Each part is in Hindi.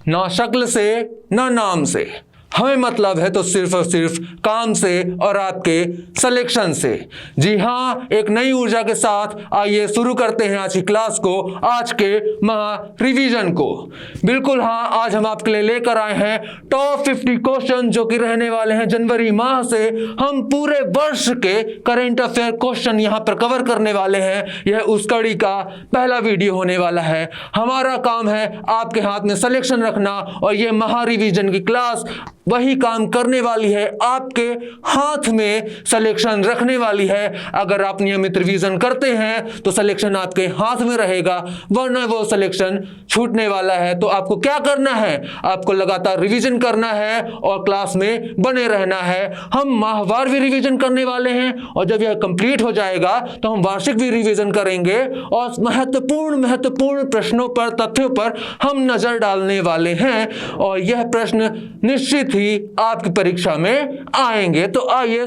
ना शक्ल से ना नाम से, हमें मतलब है तो सिर्फ और सिर्फ काम से और आपके सिलेक्शन से। जी हाँ, एक नई ऊर्जा के साथ आइए शुरू करते हैं आज की क्लास को, आज के महा रिवीजन को। बिल्कुल हाँ, आज हम आपके लिए लेकर आए हैं टॉप 50 क्वेश्चन जो कि रहने वाले हैं जनवरी माह से। हम पूरे वर्ष के करेंट अफेयर क्वेश्चन यहाँ पर कवर करने वाले हैं। यह उस कड़ी का पहला वीडियो होने वाला है। हमारा काम है आपके हाथ में सिलेक्शन रखना, और यह महा रिवीजन की क्लास वही काम करने वाली है, आपके हाथ में सिलेक्शन रखने वाली है। अगर आप नियमित रिवीजन करते हैं तो सिलेक्शन आपके हाथ में रहेगा, वरना वो सिलेक्शन छूटने वाला है। तो आपको क्या करना है, आपको लगातार रिवीजन करना है और क्लास में बने रहना है। हम माहवार भी रिवीजन करने वाले हैं, और जब यह कंप्लीट हो जाएगा तो हम वार्षिक भी रिवीजन करेंगे, और महत्वपूर्ण प्रश्नों पर, तथ्यों पर हम नजर डालने वाले हैं, और यह प्रश्न निश्चित ही आपकी परीक्षा में आएंगे। तो आइए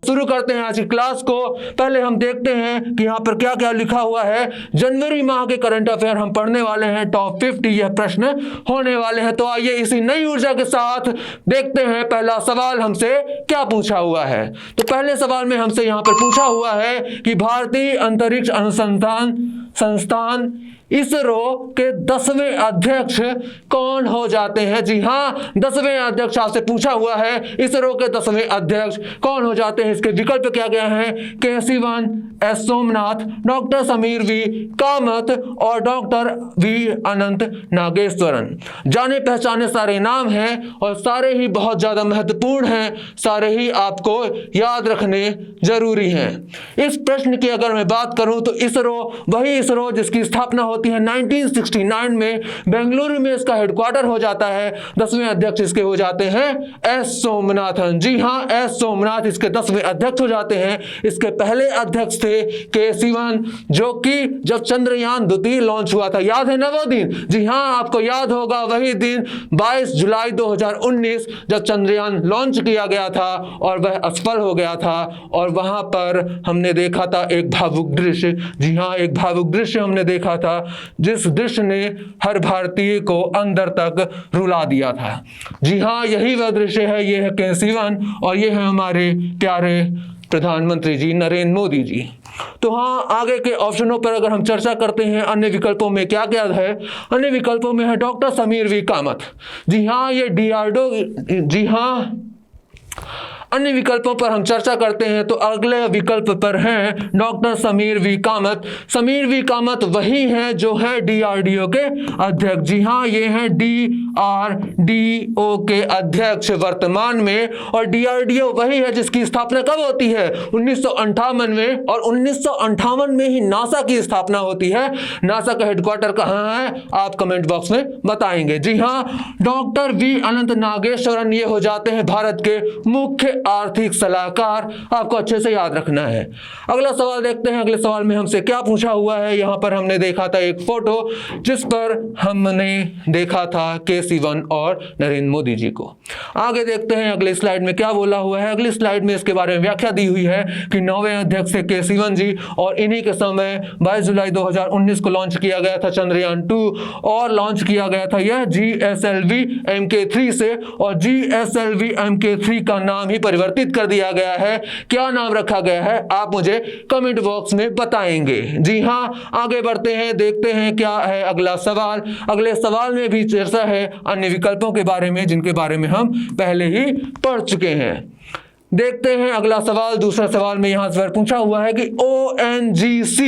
शुरू करते हैं आज की क्लास को। पहले हम देखते हैं कि यहाँ पर क्या क्या लिखा हुआ है। जनवरी माह के करंट अफेयर हम पढ़ने वाले हैं, टॉप 50 यह प्रश्न होने वाले हैं। तो आइए इसी नई ऊर्जा के साथ देखते हैं पहला सवाल हमसे क्या पूछा हुआ है। तो पहले सवाल में हमसे यहाँ पर पूछा हुआ है कि भारतीय अंतरिक्ष अनुसंधान संस्थान इसरो के 10वें अध्यक्ष कौन हो जाते हैं। जी हाँ, 10वें अध्यक्ष आपसे पूछा हुआ है, इसरो के 10वें अध्यक्ष कौन हो जाते हैं। इसके विकल्प क्या क्या हैं, K Sivan, S Somnath, doctor Sameer V Kamat और डॉक्टर वी अनंत नागेश्वरन। जाने पहचाने सारे नाम हैं और सारे ही बहुत ज्यादा महत्वपूर्ण हैं, सारे ही आपको याद रखने जरूरी हैं। इस प्रश्न की अगर मैं बात करूं तो इसरो वही इसरो जिसकी स्थापना होती है 1969 में, बेंगलुरु में इसका हेडक्वार्टर हो जाता है। 10वें अध्यक्ष इसके हो जाते हैं एस सोमनाथन। जी हाँ, एस सोमनाथ इसके 10वें अध्यक्ष हो जाते हैं। इसके पहले अध्यक्ष थे के सिवन, जो कि जब चंद्रयान 2 लॉन्च हुआ था, याद है ना वो दिन। जी हाँ, आपको याद होगा वही दिन 22 जुलाई 2019 जब चंद्रयान लॉन्च किया गया था और वह असफल हो गया था, और वहां पर हमने देखा था एक भावुक दृश्य। जी हाँ, एक भावुक दृश्य हमने देखा था, जिस दृश्य ने हर भारतीय को अंदर तक रुला दिया था। जी हाँ, यही वह दृश्य है। ये है के सिवन और ये है हमारे प्यारे प्रधानमंत्री जी नरेंद्र मोदी जी। तो हाँ, आगे के ऑप्शनों पर अगर हम चर्चा करते हैं, अन्य विकल्पों में क्या क्या है। अन्य विकल्पों में है डॉक्टर समीर वी कामत। जी हाँ, ये डीआरडीओ। जी हाँ, अन्य विकल्पों पर हम चर्चा करते हैं तो अगले विकल्प पर हैं doctor Sameer V Kamat. Sameer V Kamat वही हैं जो है डीआरडीओ के अध्यक्ष। जी हाँ, ये हैं डीआरडीओ के अध्यक्ष वर्तमान में, और डीआरडीओ वही है जिसकी स्थापना कब होती है, 1958 में, और 1958 में ही नासा की स्थापना होती है। नासा का हेडक्वार्टर कहाँ है, आप कमेंट बॉक्स में बताएंगे। जी हाँ, डॉक्टर वी अनंत नागेश्वरन ये हो जाते हैं भारत के मुख्य आर्थिक सलाहकार। आपको अच्छे से याद रखना है। अगला सवाल देखते हैं। अगले सवाल में हमसे क्या पूछा हुआ है। यहां पर हमने देखा था एक फोटो जिस पर हमने देखा था के सिवन और नरेंद्र मोदी जी को। आगे देखते हैं अगले स्लाइड में क्या बोला हुआ है। अगली स्लाइड में इसके बारे में व्याख्या दी हुई है कि 9वें अध्यक्ष थे के सिवन जी, और इन्हीं के समय 22 जुलाई 2019 को लॉन्च किया गया था चंद्रयान 2, और लॉन्च किया गया था यह GSLV MK3 से, और GSLV MK3 का नाम ही परिवर्तित कर दिया गया है। क्या नाम रखा गया है आप मुझे कमेंट बॉक्स में बताएंगे। जी हाँ, आगे बढ़ते हैं, देखते हैं क्या है अगला सवाल। अगले सवाल में भी चर्चा है अन्य विकल्पों के बारे में जिनके बारे में हम पहले ही पढ़ चुके हैं। देखते हैं अगला सवाल। दूसरा सवाल में यहां से पूछा हुआ है कि ONGC,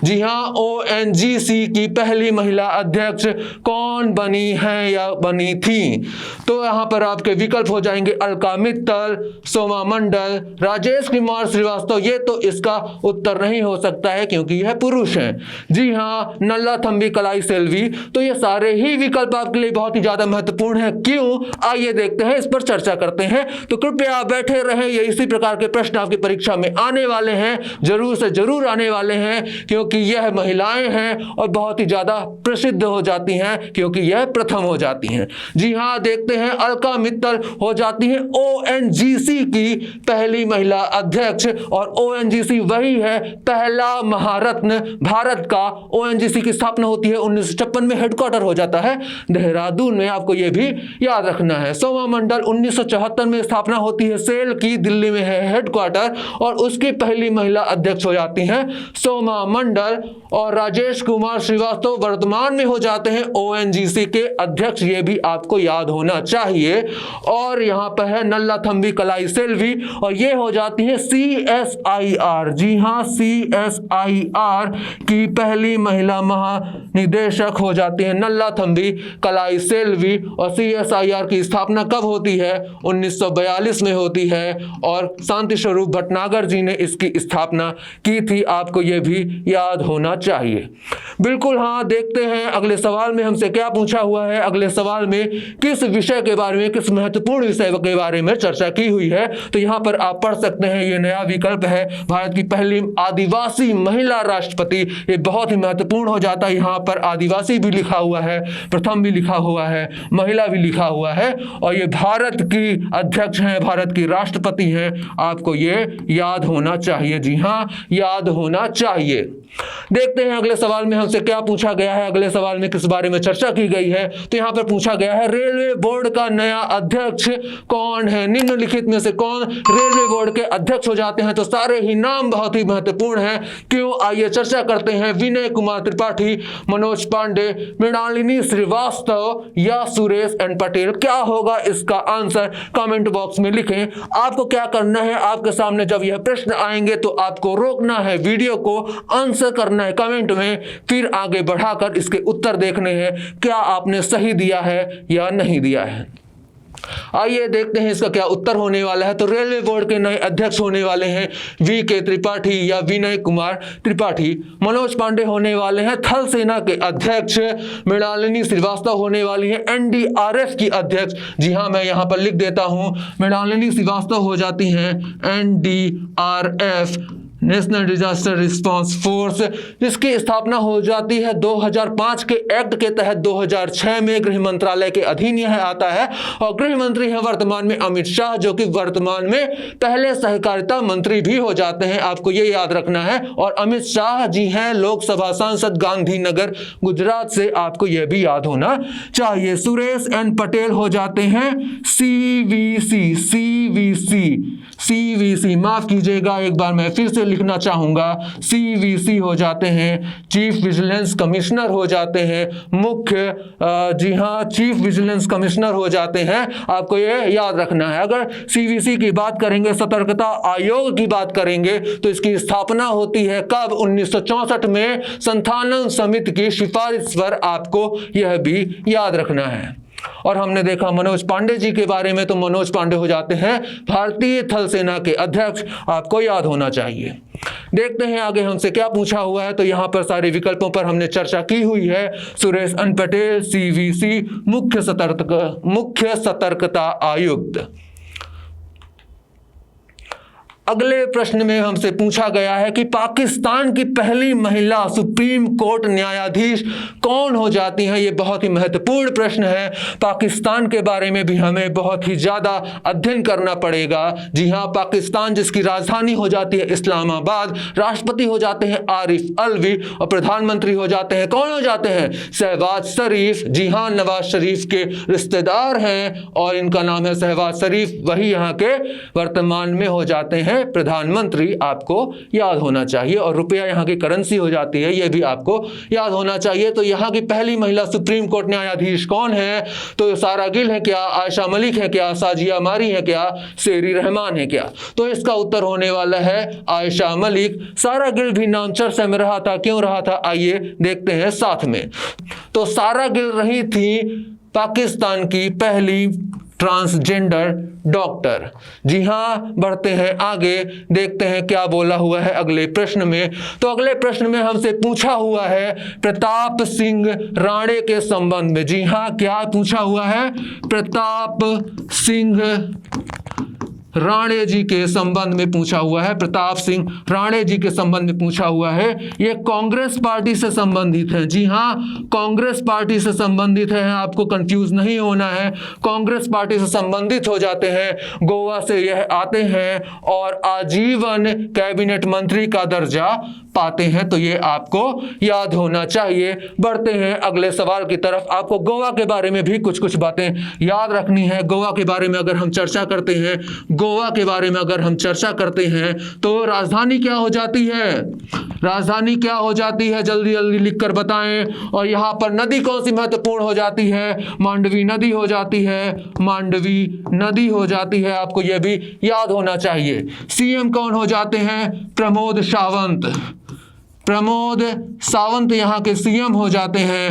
जी हाँ, ONGC की पहली महिला अध्यक्ष कौन बनी है या बनी थी। तो यहां पर आपके विकल्प हो जाएंगे अलका मित्तल, सोमा मंडल, राजेश कुमार श्रीवास्तव। ये तो इसका उत्तर नहीं हो सकता है क्योंकि यह पुरुष हैं। जी हाँ, नल्ला थम्बी कलाई सेल्वी। तो ये सारे ही विकल्प आपके लिए बहुत ही ज्यादा महत्वपूर्ण है। क्यों, आइए देखते हैं, इस पर चर्चा करते हैं। तो कृपया बैठे रहे हैं ये इसी प्रकार के प्रश्न आपकी परीक्षा में आने वाले हैं, जरूर से जरूर आने वाले हैं, क्योंकि यह महिलाएं हैं और बहुत ही ज्यादा प्रसिद्ध हो जाती हैं क्योंकि यह प्रथम हो जाती हैं। जी हाँ, देखते हैं अलका मित्तल हो जाती हैं ONGC की पहली महिला अध्यक्ष, और ONGC वही है पहला महारत्न भारत का। ONGC की स्थापना होती है 1956 में, हेडक्वार्टर हो जाता है देहरादून में, आपको यह भी याद रखना है। सोमा मंडल 1974 में स्थापना होती है सेल की, दिल्ली में है हेडक्वार्टर, और उसकी पहली महिला अध्यक्ष हो जाती हैं सोमा मंडल। और राजेश कुमार श्रीवास्तव वर्तमान में हो जाते हैं ONGC के अध्यक्ष, ये भी आपको याद होना चाहिए। और यहां पर है नल्लाथंबी कलाई सेल्वी, और ये हो जाती है CSIR, जी हां CSIR की पहली महिला महानिदेशक हो जाती है नल्लाथंबी कलाई सेल्वी। और CSIR की स्थापना कब होती है? 1942 में होती है, और शांति स्वरूप भटनागर जी ने इसकी स्थापना की थी, आपको यह भी याद होना चाहिए। बिल्कुल हाँ, देखते हैं अगले सवाल में हमसे क्या पूछा हुआ है। अगले सवाल में किस विषय के बारे में, किस महत्वपूर्ण विषय के बारे में चर्चा की हुई है, तो यहां पर आप पढ़ सकते हैं, ये नया विकल्प है, भारत की पहली आदिवासी महिला राष्ट्रपति। ये बहुत ही महत्वपूर्ण हो जाता है, यहां पर आदिवासी भी लिखा हुआ है, प्रथम भी लिखा हुआ है, महिला भी लिखा हुआ है, और ये भारत की अध्यक्ष हैं, भारत की राष्ट्रपति हैं, आपको ये याद होना चाहिए। जी हाँ, याद होना चाहिए। देखते हैं अगले सवाल में हमसे क्या पूछा गया है, अगले सवाल में किस बारे में चर्चा की गई है। तो यहां पर पूछा गया है रेलवे बोर्ड का नया अध्यक्ष कौन है, निम्नलिखित में से कौन रेलवे बोर्ड के अध्यक्ष हो जाते हैं। तो सारे ही नाम बहुत ही महत्वपूर्ण हैं, क्यों, आइए चर्चा करते हैं। विनय कुमार त्रिपाठी, मनोज पांडे, मृणालिनी श्रीवास्तव या सुरेश एन पटेल। क्या होगा इसका आंसर, कमेंट बॉक्स में लिखें। आपको क्या करना है, आपके सामने जब यह प्रश्न आएंगे तो आपको रोकना है वीडियो को, आंसर करना है कमेंट में, फिर आगे बढ़ाकर इसके उत्तर देखने हैं क्या आपने सही दिया है या नहीं दिया है। आइए देखते हैं इसका क्या उत्तर होने वाला है। तो रेलवे बोर्ड के नए अध्यक्ष होने वाले हैं VK त्रिपाठी या विनय कुमार त्रिपाठी। मनोज पांडे होने वाले हैं थल सेना के अध्यक्ष। मृणालिनी श्रीवास्तव होने वाली है NDRF की अध्यक्ष। जी हाँ, मैं यहां पर लिख देता हूं, मृणालिनी श्रीवास्तव हो जाती हैं NDRF, national disaster response force, जिसकी स्थापना हो जाती है 2005 के एक्ट के तहत। 2006 में गृह मंत्रालय के अधीन यह आता है, और गृह मंत्री हैं वर्तमान में अमित शाह, जो कि वर्तमान में पहले सहकारिता मंत्री भी हो जाते हैं, आपको ये याद रखना है। और अमित शाह जी हैं लोकसभा सांसद गांधीनगर गुजरात से, आपको यह भी याद होना चाहिए। सुरेश एन पटेल हो जाते हैं CVC, माफ कीजिएगा, एक बार मैं फिर से लिखना चाहूंगा, CVC हो जाते हैं चीफ विजिलेंस कमिश्नर हो जाते हैं, मुख्य, जी हाँ, चीफ विजिलेंस कमिश्नर हो जाते हैं, आपको ये याद रखना है। अगर CVC की बात करेंगे, सतर्कता आयोग की बात करेंगे, तो इसकी स्थापना होती है कब? 1964 में, संथालन समिति की सिफारिश पर, आपको यह भी याद रखना है। और हमने देखा मनोज पांडे जी के बारे में, तो मनोज पांडे हो जाते हैं भारतीय थल सेना के अध्यक्ष, आपको याद होना चाहिए। देखते हैं आगे हमसे क्या पूछा हुआ है। तो यहां पर सारे विकल्पों पर हमने चर्चा की हुई है। सुरेश एन पटेल, CVC, मुख्य सतर्कता आयुक्त। अगले प्रश्न में हमसे पूछा गया है कि पाकिस्तान की पहली महिला सुप्रीम कोर्ट न्यायाधीश कौन हो जाती हैं। ये बहुत ही महत्वपूर्ण प्रश्न है, पाकिस्तान के बारे में भी हमें बहुत ही ज़्यादा अध्ययन करना पड़ेगा। जी हाँ, पाकिस्तान जिसकी राजधानी हो जाती है इस्लामाबाद, राष्ट्रपति हो जाते हैं आरिफ अलवी, और प्रधानमंत्री हो जाते हैं, कौन हो जाते हैं? शहबाज शरीफ। जी हाँ, नवाज शरीफ के रिश्तेदार हैं, और इनका नाम है शहबाज शरीफ, वही यहाँ के वर्तमान में हो जाते हैं प्रधानमंत्री, आपको याद होना चाहिए। और रुपया यहाँ की करेंसी हो जाती है, यह भी आपको याद होना चाहिए। तो यहाँ की पहली महिला सुप्रीम कोर्ट न्यायाधीश कौन है? तो सारा गिल है क्या, आयशा मलिक है क्या, साजिया मारी है क्या, शेरी रहमान है क्या? तो इसका उत्तर होने वाला है आयशा मलिक। सारा गिल भी नाम चर्चा में रहा था, क्यों रहा था, आइए देखते हैं साथ में। तो सारा गिल रही थी पाकिस्तान की पहली ट्रांसजेंडर डॉक्टर। जी हाँ, बढ़ते हैं आगे, देखते हैं क्या बोला हुआ है अगले प्रश्न में। तो अगले प्रश्न में हमसे पूछा हुआ है प्रताप सिंह राणे के संबंध में। जी हाँ, क्या पूछा हुआ है? प्रताप सिंह राणे जी के संबंध में पूछा हुआ है। प्रताप सिंह राणे जी के संबंध में पूछा हुआ है। ये कांग्रेस पार्टी से संबंधित है। जी हाँ, कांग्रेस पार्टी से संबंधित है, आपको कंफ्यूज नहीं होना है। कांग्रेस पार्टी से संबंधित हो जाते हैं, गोवा से यह आते हैं और आजीवन कैबिनेट मंत्री का दर्जा पाते हैं। तो ये आपको याद होना चाहिए। बढ़ते हैं अगले सवाल की तरफ। आपको गोवा के बारे में भी कुछ कुछ बातें याद रखनी है। गोवा के बारे में अगर हम चर्चा करते हैं, गोवा के बारे में अगर हम चर्चा करते हैं तो राजधानी क्या हो जाती है? राजधानी क्या हो जाती है? जल्दी जल्दी लिखकर बताएं। और यहाँ पर नदी कौन सी महत्वपूर्ण हो जाती है? मांडवी नदी हो जाती है, मांडवी नदी हो जाती है। आपको यह भी याद होना चाहिए। सीएम कौन हो जाते हैं? प्रमोद सावंत। प्रमोद सावंत यहाँ के सीएम हो जाते हैं।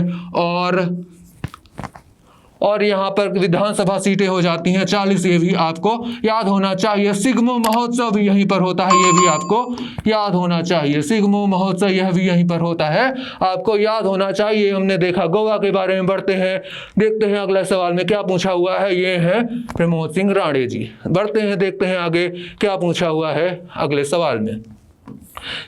और यहाँ पर विधानसभा सीटें हो जाती हैं 40। ये भी आपको याद होना चाहिए। सिग्मो महोत्सव भी यहीं पर होता है, ये भी आपको याद होना चाहिए। सिग्मो महोत्सव यह भी यहीं पर होता है, आपको याद होना चाहिए। हमने देखा गोवा के बारे में। बढ़ते हैं, देखते हैं अगले सवाल में क्या पूछा हुआ है। ये है प्रमोद सिंह राणे जी। बढ़ते हैं, देखते हैं आगे क्या पूछा हुआ है अगले सवाल में।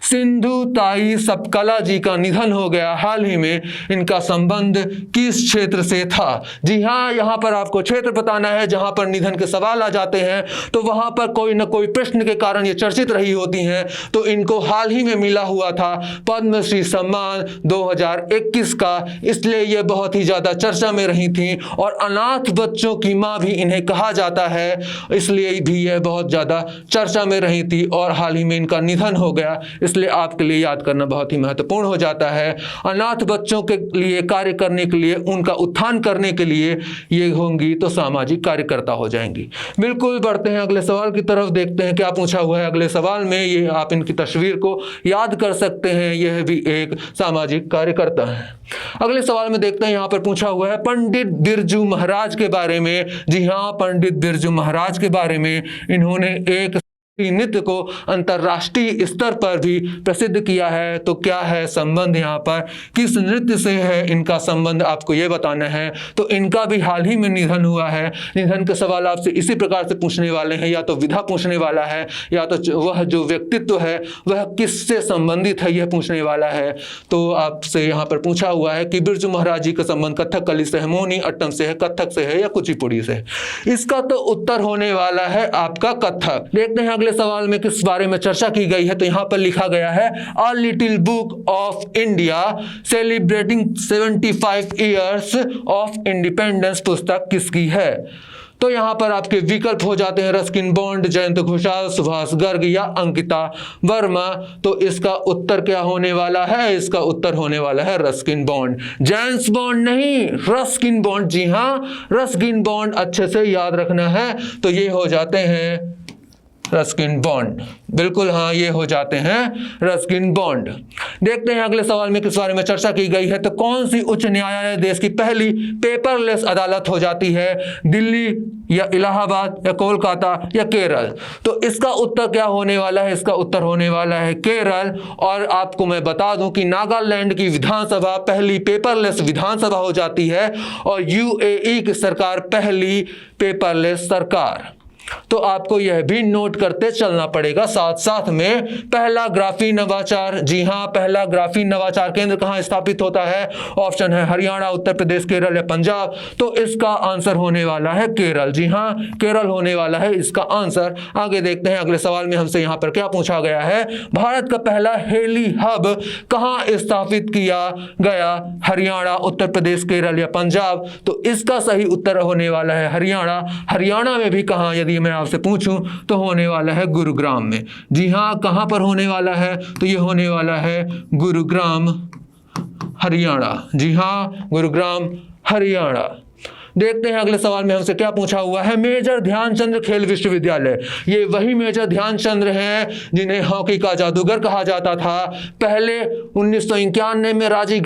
सिंधु ताई सपकला जी का निधन हो गया हाल ही में। इनका संबंध किस क्षेत्र से था? जी हाँ, यहाँ पर आपको क्षेत्र बताना है। जहाँ पर निधन के सवाल आ जाते हैं तो वहाँ पर कोई न कोई प्रश्न के कारण ये चर्चित रही होती हैं। तो इनको हाल ही में मिला हुआ था पद्मश्री सम्मान 2021 का, इसलिए ये बहुत ही ज़्यादा चर्चा में रही थी। और अनाथ बच्चों की माँ भी इन्हें कहा जाता है, इसलिए भी यह बहुत ज़्यादा चर्चा में रही थी। और हाल ही में इनका निधन हो गया, इसलिए आपके लिए याद करना बहुत ही महत्वपूर्ण हो जाता है। अनाथ बच्चों के लिए कार्य करने के लिए, उनका उत्थान करने के लिए ये होंगी तो सामाजिक कार्यकर्ता हो जाएंगी। बिल्कुल, बढ़ते हैं अगले सवाल की तरफ। देखते हैं क्या पूछा हुआ है अगले सवाल में। ये आप इनकी तस्वीर को याद कर सकते हैं, यह भी एक सामाजिक कार्यकर्ता है। अगले सवाल में देखते हैं, यहाँ पर पूछा हुआ है पंडित बिरजू महाराज के बारे में। जी हाँ, पंडित बिरजू महाराज के बारे में। इन्होंने एक नृत्य को अंतर्राष्ट्रीय स्तर पर भी प्रसिद्ध किया है। तो क्या है संबंध? यहाँ पर किस नृत्य से है इनका संबंध, आपको ये बताना है। तो इनका भी हाल ही में निधन हुआ है। निधन के सवाल आपसे इसी प्रकार से पूछने वाले हैं, या तो विधा पूछने वाला है, या तो वह जो व्यक्तित्व है वह किससे संबंधित है, यह पूछने वाला है। तो आपसे यहाँ पर पूछा हुआ है कि बिरजू महाराज जी का संबंध कथकली से है, मोहिनी अट्टम से है, कथक से है या कुचिपुड़ी से? इसका तो उत्तर होने वाला है आपका कथक। देखते हैं अगले सवाल में किस बारे में चर्चा की गई है। तो यहां पर लिखा गया है a little book of India celebrating 75 years of independence पुस्तक किसकी है? तो यहां पर आपके विकल्प हो जाते हैं रस्किन बॉन्ड, जयंत घोषाल, सुभाष गर्ग या अंकिता वर्मा। तो इसका उत्तर क्या होने वाला है? इसका उत्तर होने वाला है रस्किन बॉन्ड। जेम्स बॉन्ड नहीं, रस्किन बॉन्ड। जी हाँ, रस्किन बॉन्ड अच्छे से याद रखना है। तो ये हो जाते हैं रस्किन बॉन्ड। बिल्कुल हाँ, ये हो जाते हैं रस्किन बॉन्ड। देखते हैं अगले सवाल में किस बारे में चर्चा की गई है। तो कौन सी उच्च न्यायालय देश की पहली पेपरलेस अदालत हो जाती है? दिल्ली या इलाहाबाद या कोलकाता या केरल? तो इसका उत्तर क्या होने वाला है? इसका उत्तर होने वाला है केरल। और आपको मैं बता दूं कि नागालैंड की विधानसभा पहली पेपरलेस विधानसभा हो जाती है और यूएई की सरकार पहली पेपरलेस सरकार। तो आपको यह भी नोट करते चलना पड़ेगा साथ साथ में। पहला ग्राफीन नवाचार, जी हाँ, पहला ग्राफीन नवाचार केंद्र कहाँ स्थापित होता है? ऑप्शन है हरियाणा, उत्तर प्रदेश, केरल या पंजाब। तो इसका आंसर होने वाला है केरल। जी हाँ, केरल होने वाला है इसका आंसर। आगे देखते हैं अगले सवाल में हमसे यहाँ पर क्या पूछा गया है। भारत का पहला हेली हब कहाँ स्थापित किया गया? हरियाणा, उत्तर प्रदेश, केरल या पंजाब? तो इसका सही उत्तर होने वाला है हरियाणा। हरियाणा में भी कहाँ, यदि मैं आपसे पूछूं तो होने वाला है गुरुग्राम में। जी हाँ, कहां पर होने वाला है? तो ये होने वाला है गुरुग्राम, हरियाणा। जी हाँ, गुरुग्राम, हरियाणा। देखते हैं अगले सवाल में हमसे क्या पूछा हुआ है। मेजर ध्यानचंद खेल विश्वविद्यालय, ये वही मेजर ध्यानचंद हैं जिन्हें हॉकी का जादूगर कहा जाता था। पहले 1991 में राजीव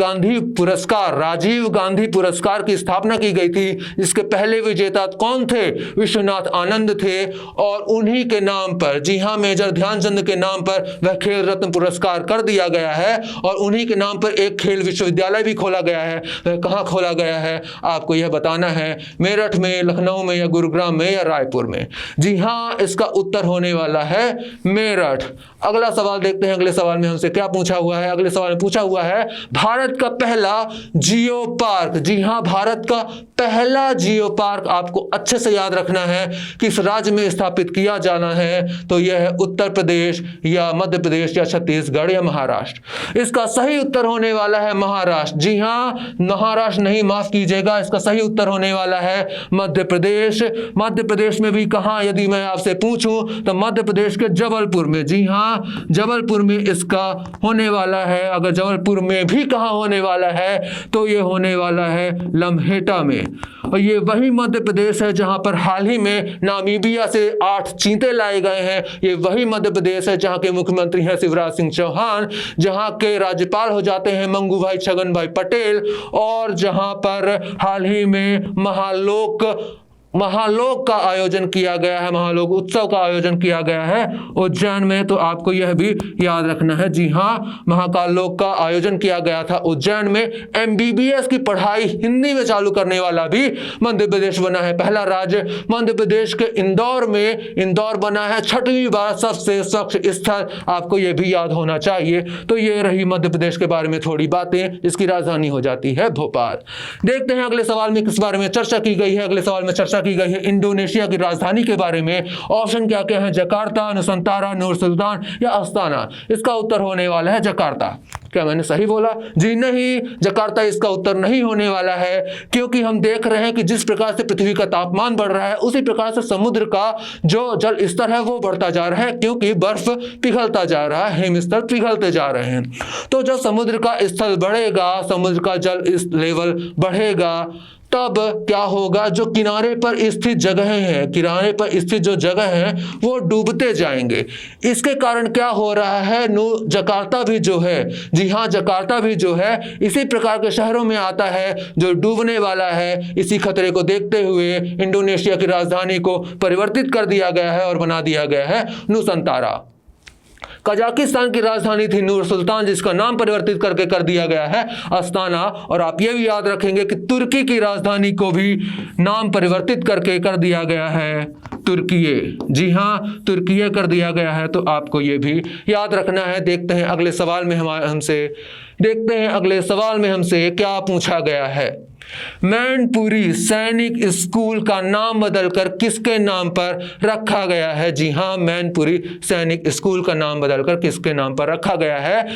गांधी पुरस्कार की स्थापना की गई थी। इसके पहले विजेता कौन थे? विश्वनाथ आनंद थे। और उन्हीं के नाम पर, जी हाँ, मेजर ध्यानचंद के नाम पर वह खेल रत्न पुरस्कार कर दिया गया है। और उन्हीं के नाम पर एक खेल विश्वविद्यालय भी खोला गया है। वह कहाँ खोला गया है आपको यह बताना है। है, मेरठ में, लखनऊ में या गुरुग्राम में या रायपुर में? जी हाँ, इसका उत्तर होने वाला है मेरठ। अगला सवाल देखते हैं, अगले सवाल में हमसे क्या पूछा हुआ है। अगले सवाल में पूछा हुआ है भारत का पहला जियो पार्क। जी हाँ, भारत का पहला जियो पार्क आपको अच्छे से याद रखना है किस राज्य में स्थापित किया जाना है, तो यह है उत्तर प्रदेश या मध्य प्रदेश या छत्तीसगढ़ या महाराष्ट्र। इसका सही उत्तर होने वाला है महाराष्ट्र। जी हाँ, महाराष्ट्र नहीं, माफ कीजिएगा, इसका सही उत्तर होने वाला है मध्य प्रदेश। मध्य प्रदेश में भी कहां, यदि मैं आपसे पूछूं तो मध्य प्रदेश के जबलपुर में। जी हाँ, जबलपुर में इसका होने वाला है। अगर जबलपुर में भी कहां होने वाला है तो ये होने वाला है लम्हेटा में। और ये वही मध्य प्रदेश है जहां पर हाल ही में नामीबिया से 8 चीते लाए गए हैं। ये वही मध्य प्रदेश है जहां के मुख्यमंत्री हैं शिवराज सिंह चौहान, जहां के राज्यपाल हो जाते हैं मंगू भाई छगन भाई पटेल, और जहां पर हाल ही में महालोक का आयोजन किया गया है, महालोक उत्सव का आयोजन किया गया है उज्जैन में। तो आपको यह भी याद रखना है। जी हाँ, महाकाल लोक का आयोजन किया गया था उज्जैन में। MBBS की पढ़ाई हिंदी में चालू करने वाला भी मध्य प्रदेश बना है। पहला राज्य मध्य प्रदेश के इंदौर में, इंदौर बना है 6वीं बार सबसे स्वच्छ स्थल। आपको यह भी याद होना चाहिए। तो ये रही मध्य प्रदेश के बारे में थोड़ी बातें, जिसकी राजधानी हो जाती है भोपाल। देखते हैं अगले सवाल में किस बारे में चर्चा की गई है। अगले सवाल में चर्चा की गई है इंडोनेशिया की राजधानी के बारे में। ऑप्शन क्या क्या है? जकार्ता, नुसंतारा, नूर सुल्तान या अस्ताना। इसका उत्तर होने वाला है जकार्ता। क्या मैंने सही बोला? जी नहीं, जकार्ता इसका उत्तर नहीं होने वाला है, क्योंकि हम देख रहे हैं कि जिस प्रकार से पृथ्वी का तापमान बढ़ रहा है उसी प्रकार से समुद्र का जो जल स्तर है वो बढ़ता जा रहा है, क्योंकि बर्फ पिघलता जा रहा है, हिमस्तर पिघलते जा रहे हैं। तो जब समुद्र का स्तर बढ़ेगा, समुद्र का जल लेवल बढ़ेगा, तब क्या होगा? जो किनारे पर स्थित जगह हैं, किनारे पर स्थित जो जगह हैं वो डूबते जाएंगे। इसके कारण क्या हो रहा है? जकार्ता भी जो है, जी हाँ, जकार्ता भी जो है इसी प्रकार के शहरों में आता है जो डूबने वाला है। इसी खतरे को देखते हुए इंडोनेशिया की राजधानी को परिवर्तित कर दिया गया है और बना दिया गया है नुसंतारा। कजाकिस्तान की राजधानी थी नूर सुल्तान, जिसका नाम परिवर्तित करके कर दिया गया है अस्ताना। और आप ये भी याद रखेंगे कि तुर्की की राजधानी को भी नाम परिवर्तित करके कर दिया गया है तुर्कीये। जी हाँ, तुर्कीये कर दिया गया है। तो आपको ये भी याद रखना है। देखते हैं अगले सवाल में हमसे क्या पूछा गया है। मैनपुरी सैनिक स्कूल का नाम बदलकर किसके नाम पर रखा गया है? जी हाँ, मैनपुरी सैनिक स्कूल का नाम बदलकर किसके नाम पर रखा गया है?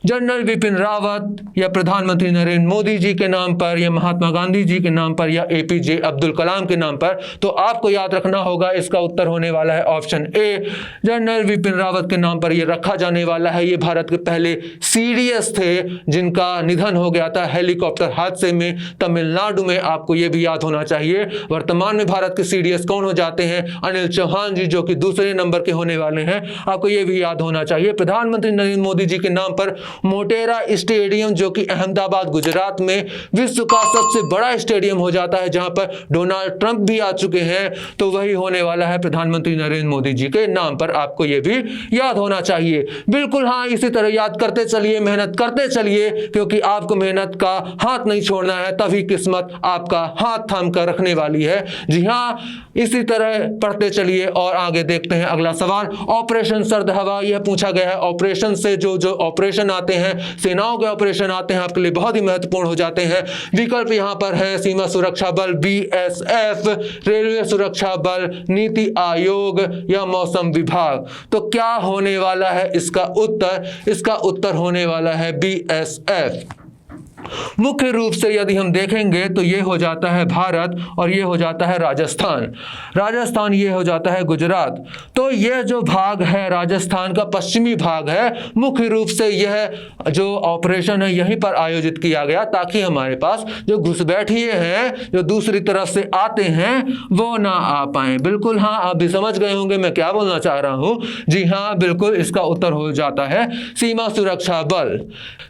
जनरल विपिन रावत या प्रधानमंत्री नरेंद्र मोदी जी के नाम पर, या महात्मा गांधी जी के नाम पर, या APJ अब्दुल कलाम के नाम पर? तो आपको याद रखना होगा, इसका उत्तर होने वाला है option A, general Vipin Rawat के नाम पर यह रखा जाने वाला है। ये भारत के पहले CDS थे जिनका निधन हो गया था हेलीकॉप्टर हादसे में तमिलनाडु में। आपको यह भी याद होना चाहिए। वर्तमान में भारत के CDS कौन हो जाते हैं? अनिल चौहान जी, जो कि दूसरे नंबर के होने वाले हैं। आपको यह भी याद होना चाहिए। प्रधानमंत्री नरेंद्र मोदी जी के नाम पर मोटेरा स्टेडियम, जो कि अहमदाबाद गुजरात में विश्व का सबसे बड़ा स्टेडियम हो जाता है, जहां पर डोनाल्ड ट्रंप भी आ चुके हैं, तो वही होने वाला है प्रधानमंत्री नरेंद्र मोदी जी के नाम पर। आपको यह भी याद होना चाहिए। बिल्कुल हाँ, इसी तरह याद करते चलिए, मेहनत करते चलिए, क्योंकि आपको मेहनत का हाथ नहीं छोड़ना है, तभी किस्मत आपका हाथ थाम कर रखने वाली है। जी हाँ, इसी तरह पढ़ते चलिए और आगे देखते हैं अगला सवाल। ऑपरेशन सर्द हवा, यह पूछा गया है। ऑपरेशन से जो ऑपरेशन आते हैं, सेनाओं के ऑपरेशन आते हैं, आपके लिए बहुत ही महत्वपूर्ण हो जाते हैं। विकल्प यहाँ पर है सीमा सुरक्षा बल BSF, रेलवे सुरक्षा बल, नीति आयोग या मौसम विभाग। तो क्या होने वाला है इसका उत्तर? इसका उत्तर होने वाला है BSF। मुख्य रूप से यदि हम देखेंगे तो ये हो जाता है भारत और ये हो जाता है राजस्थान, ये हो जाता है गुजरात। तो यह जो भाग है राजस्थान का पश्चिमी भाग है, मुख्य रूप से यह जो ऑपरेशन है यहीं पर आयोजित किया गया, ताकि हमारे पास जो घुसपैठिए हैं, जो दूसरी तरफ से आते हैं, वो ना आ पाए। बिल्कुल हाँ, आप भी समझ गए होंगे मैं क्या बोलना चाह रहा हूं। जी हाँ, बिल्कुल इसका उत्तर हो जाता है सीमा सुरक्षा बल।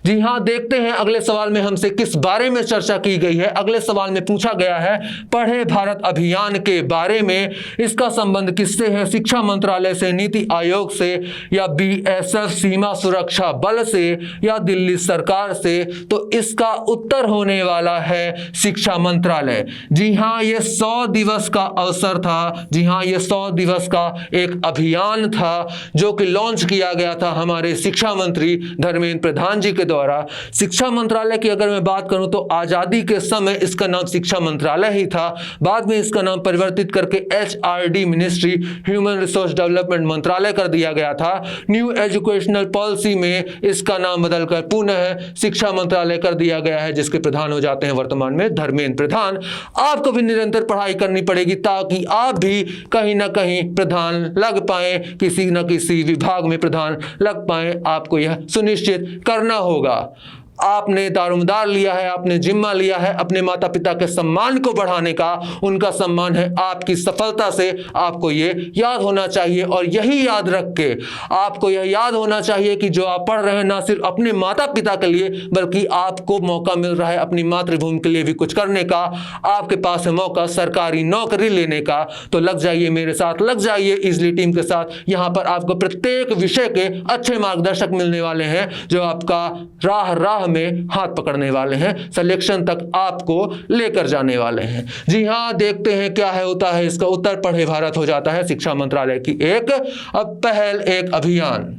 जी हाँ, देखते हैं अगले सवाल में माध्यम से किस बारे में चर्चा की गई है? अगले सवाल में पूछा गया है पढ़े भारत अभियान के बारे में। इसका संबंध किससे है? शिक्षा मंत्रालय से, नीति आयोग से, या BSF सीमा सुरक्षा बल से, या दिल्ली सरकार से? तो इसका उत्तर होने वाला है शिक्षा मंत्रालय। जी हाँ, ये 100 दिवस का अवसर था। जी हाँ, ये 100 दिवस का एक अभियान था जो कि लॉन्च किया गया था हमारे शिक्षा मंत्री धर्मेंद्र प्रधान जी के द्वारा। शिक्षा मंत्रालय की अगर मैं बात करूं तो आजादी के समय इसका नाम शिक्षा मंत्रालय ही था। बाद में इसका नाम परिवर्तित करके HRD ministry, human resource development मंत्रालय कर दिया गया था। न्यू एजुकेशनल पॉलिसी में इसका नाम बदलकर पुनः शिक्षा मंत्रालय कर दिया गया है, जिसके प्रधान हो जाते हैं वर्तमान में धर्मेंद्र प्रधान। आपको भी निरंतर पढ़ाई करनी पड़ेगी ताकि आप भी कहीं ना कहीं प्रधान लग पाए, किसी न किसी विभाग में प्रधान लग पाए। आपको यह सुनिश्चित करना होगा। आपने दारोमदार लिया है, आपने जिम्मा लिया है अपने माता पिता के सम्मान को बढ़ाने का। उनका सम्मान है आपकी सफलता से, आपको ये याद होना चाहिए। और यही याद रख के आपको यह याद होना चाहिए कि जो आप पढ़ रहे हैं ना सिर्फ अपने माता पिता के लिए, बल्कि आपको मौका मिल रहा है अपनी मातृभूमि के लिए भी कुछ करने का। आपके पास है मौका सरकारी नौकरी लेने का, तो लग जाइए मेरे साथ, लग जाइए इजली टीम के साथ। यहाँ पर आपको प्रत्येक विषय के अच्छे मार्गदर्शक मिलने वाले हैं जो आपका राह में हाथ पकड़ने वाले हैं, सिलेक्शन तक आपको लेकर जाने वाले हैं। जी हाँ, देखते हैं क्या है होता है। इसका उत्तर पढ़े भारत हो जाता है शिक्षा मंत्रालय की एक पहल, एक अभियान।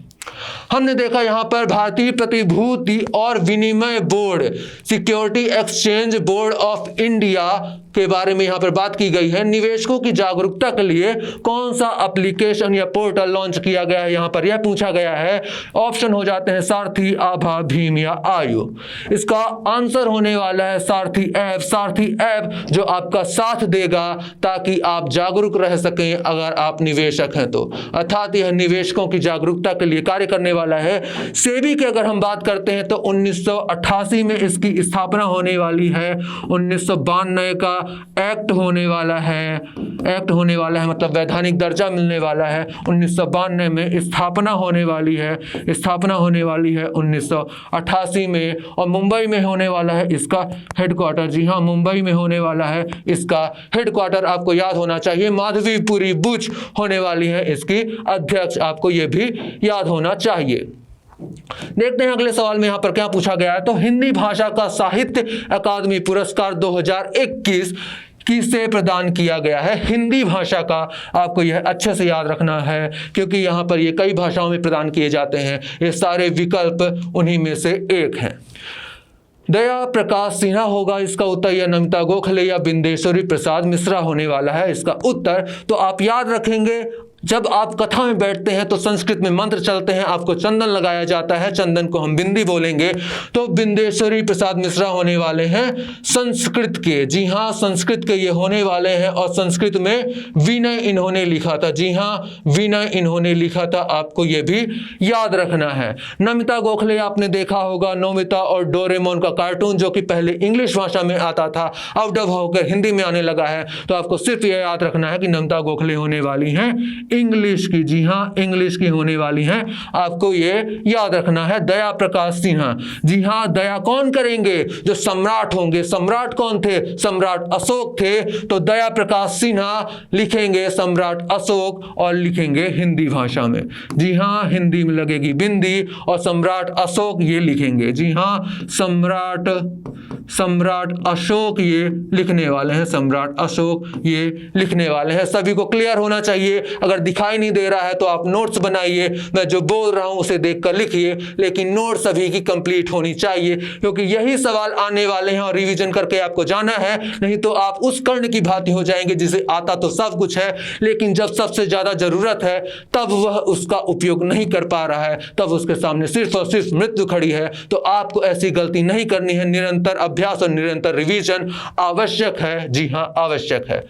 हमने देखा यहां पर भारतीय प्रतिभूति और विनिमय board, security exchange board of India के बारे में यहां पर बात की गई है। निवेशकों की जागरूकता के लिए कौन सा एप्लीकेशन या पोर्टल लॉन्च किया गया है, यहां पर यह पूछा गया है। ऑप्शन हो जाते हैं सारथी, आभा, भीम या आयु। इसका आंसर होने वाला है सारथी ऐप। सारथी ऐप जो आपका साथ देगा ताकि आप जागरूक रह सकें अगर आप निवेशक हैं तो, अर्थात यह निवेशकों की जागरूकता के लिए कार्य करने वाला है। सेबी की अगर हम बात करते हैं तो 1988 में इसकी स्थापना होने वाली है। 1992 का एक्ट होने वाला है, मतलब वैधानिक दर्जा मिलने वाला है। 1992 में स्थापना होने वाली है, 1988 में। और मुंबई में होने वाला है इसका हेडक्वार्टर। जी हाँ, मुंबई में होने वाला है इसका हेडक्वार्टर। आपको याद होना चाहिए माधवीपुरी बुच होने वाली है इसकी अध्यक्ष, आपको यह भी याद होना चाहिए। देखते हैं अगले सवाल में यहां पर क्या पूछा गया है। तो हिंदी भाषा का साहित्य अकादमी पुरस्कार 2021 किसे प्रदान किया गया है? हिंदी भाषा का आपको यह अच्छे से याद रखना है क्योंकि यहाँ पर ये कई भाषाओं में प्रदान किए जाते हैं। ये सारे विकल्प उन्हीं में से एक हैं। दया प्रकाश सिन्हा होगा इसका उत्तर, या नमिता गोखले या बिंदेश्वरी प्रसाद मिश्रा होने वाला है इसका उत्तर। तो आप याद रखेंगे जब आप कथा में बैठते हैं तो संस्कृत में मंत्र चलते हैं, आपको चंदन लगाया जाता है, चंदन को हम बिंदी बोलेंगे। तो बिंदेश्वरी प्रसाद मिश्रा होने वाले हैं संस्कृत के। जी हाँ, संस्कृत के ये होने वाले हैं और संस्कृत में विनय इन्होंने लिखा था। जी हाँ, विनय इन्होंने लिखा था, आपको ये भी याद रखना है। नमिता गोखले आपने देखा होगा, नोबिता और डोरेमोन का कार्टून जो कि पहले इंग्लिश भाषा में आता था, अब डब होकर हिंदी में आने लगा है। तो आपको सिर्फ यह याद रखना है कि नमिता गोखले होने वाली हैं इंग्लिश की। जी हाँ, इंग्लिश की होने वाली हैं, आपको ये याद रखना है। दया प्रकाश सिन्हा, जी हाँ, दया कौन करेंगे? जो सम्राट होंगे। सम्राट कौन थे? सम्राट अशोक थे। तो दया प्रकाश सिन्हा लिखेंगे सम्राट अशोक और लिखेंगे हिंदी भाषा में। जी हाँ, हिंदी में लगेगी बिंदी और सम्राट अशोक ये लिखेंगे। जी हाँ, सम्राट अशोक ये लिखने वाले हैं, सम्राट अशोक ये लिखने वाले हैं। सभी को क्लियर होना चाहिए। अगर दिखाई नहीं दे रहा है तो आप नोट्स बनाइए, मैं जो बोल रहा हूं उसे देखकर लिखिए, लेकिन नोट सभी की कंप्लीट होनी चाहिए क्योंकि यही सवाल आने वाले हैं और रिवीजन करके आपको जाना है। नहीं तो आप उस कर्ण की भांति हो जाएंगे जिसे आता तो सब कुछ है, लेकिन जब सबसे ज्यादा जरूरत है तब वह उसका उपयोग नहीं कर पा रहा है, तब उसके सामने सिर्फ और सिर्फ मृत्यु खड़ी है। तो आपको ऐसी गलती नहीं करनी है। निरंतर अभ्यास और निरंतर रिवीजन आवश्यक है। जी हाँ, आवश्यक है।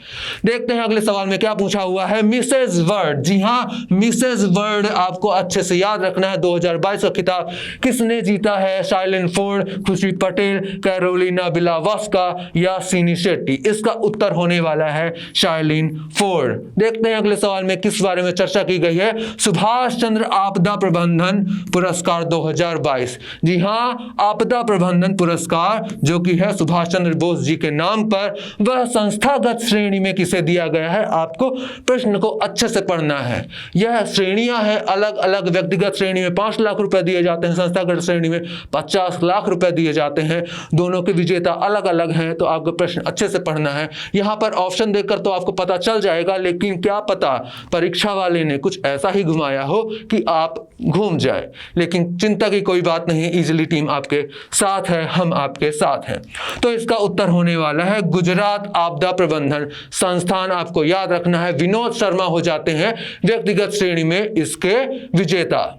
देखते हैं अगले सवाल में क्या पूछा हुआ है। मिसेज वर्ल्ड वर्ड, जी हाँ मिसेस वर्ड आपको अच्छे से याद रखना है। 2022 का खिताब किसने जीता है? शाइलिन फोर्ड, खुशी पटेल, कैरोलिना बिलावस्का या सिनी शेट्टी? इसका उत्तर होने वाला है शाइलिन फोर्ड। देखते हैं अगले सवाल में किस बारे में चर्चा की गई है। सुभाष चंद्र आपदा प्रबंधन पुरस्कार 2022, जी हाँ आपदा प्रबंधन पुरस्कार जो कि है सुभाष चंद्र बोस जी के नाम पर, वह संस्थागत श्रेणी में किसे दिया गया है? आपको प्रश्न को अच्छे से पढ़ना है। यह श्रेणियां हैं अलग अलग। व्यक्तिगत श्रेणी में 5 लाख रुपए दिए जाते हैं, संस्थागत श्रेणी में 50 लाख रुपए दिए जाते हैं। दोनों के विजेता अलग अलग हैं, तो आपको प्रश्न अच्छे से पढ़ना है। यहां पर ऑप्शन देखकर तो आपको पता चल जाएगा, लेकिन क्या पता परीक्षा वाले ने कुछ ऐसा ही घुमाया हो कि आप घूम जाए। लेकिन चिंता की कोई बात नहीं, इजीली टीम आपके साथ है, हम आपके साथ हैं। तो इसका उत्तर होने वाला है गुजरात आपदा प्रबंधन संस्थान। आपको याद रखना है विनोद शर्मा हो जाते हैं व्यक्तिगत श्रेणी में इसके विजेता।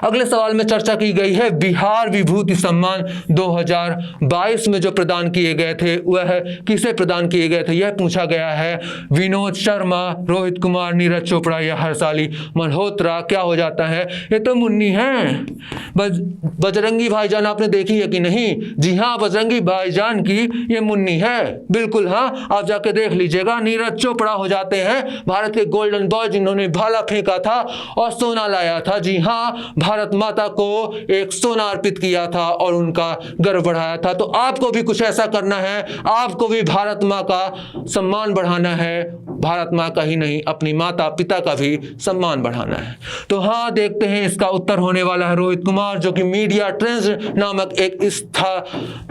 अगले सवाल में चर्चा की गई है बिहार विभूति सम्मान 2022 में जो प्रदान किए गए थे वह किसे प्रदान किए गए थे? यह पूछा गया है। विनोद शर्मा, रोहित कुमार, नीरज चोपड़ा या हर्षाली मल्होत्रा? क्या हो जाता है? ये तो मुन्नी हैं। बजरंगी भाईजान आपने देखी है कि नहीं? जी हाँ बजरंगी भाईजान की ये मुन्नी है, बिल्कुल हाँ, आप जाके देख लीजिएगा। नीरज चोपड़ा हो जाते हैं भारत के गोल्डन बॉय जिन्होंने भाला फेंका था और सोना लाया था। जी हाँ भारत माता को एक सोना अर्पित किया था और उनका गर्व बढ़ाया था। तो आपको भी कुछ ऐसा करना है, आपको भी भारत माँ का सम्मान बढ़ाना है। भारत माँ का ही नहीं, अपनी माता पिता का भी सम्मान बढ़ाना है। तो हाँ देखते हैं इसका उत्तर होने वाला है रोहित कुमार, जो कि मीडिया ट्रेंड्स नामक एक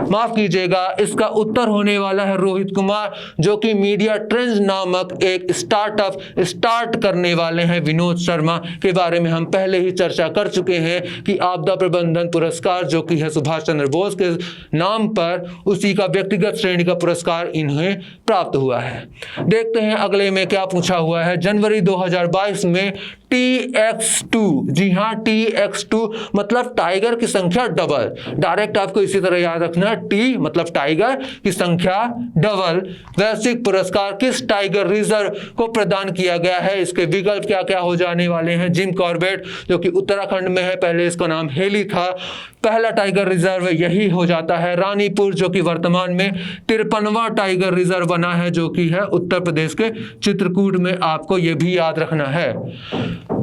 माफ कीजिएगा, इसका उत्तर होने वाला है रोहित कुमार, जो कि मीडिया ट्रेंड्स नामक एक स्टार्टअप स्टार्ट करने वाले हैं। विनोद शर्मा के बारे में हम पहले ही चर्चा कर चुके हैं कि आपदा प्रबंधन पुरस्कार जो कि है सुभाष चंद्र बोस के नाम पर, उसी का व्यक्तिगत श्रेणी का पुरस्कार इन्हें प्राप्त हुआ है। देखते हैं अगले में क्या पूछा हुआ है। जनवरी 2022 में TX2, जी हाँ TX2 मतलब टाइगर की संख्या डबल। डायरेक्ट आपको इसी तरह याद रखना, T मतलब टाइगर की संख्या डबल। वैश्विक पुरस्कार किस टाइगर रिजर्व को प्रदान किया गया है? इसके विकल्प क्या क्या हो जाने वाले हैं। जिम कॉर्बेट जो कि उत्तराखंड में है, पहले इसका नाम हेली था, पहला टाइगर रिजर्व यही हो जाता है। रानीपुर जो कि वर्तमान में 53वां टाइगर रिजर्व बना है, जो कि है उत्तर प्रदेश के चित्रकूट में, आपको यह भी याद रखना है।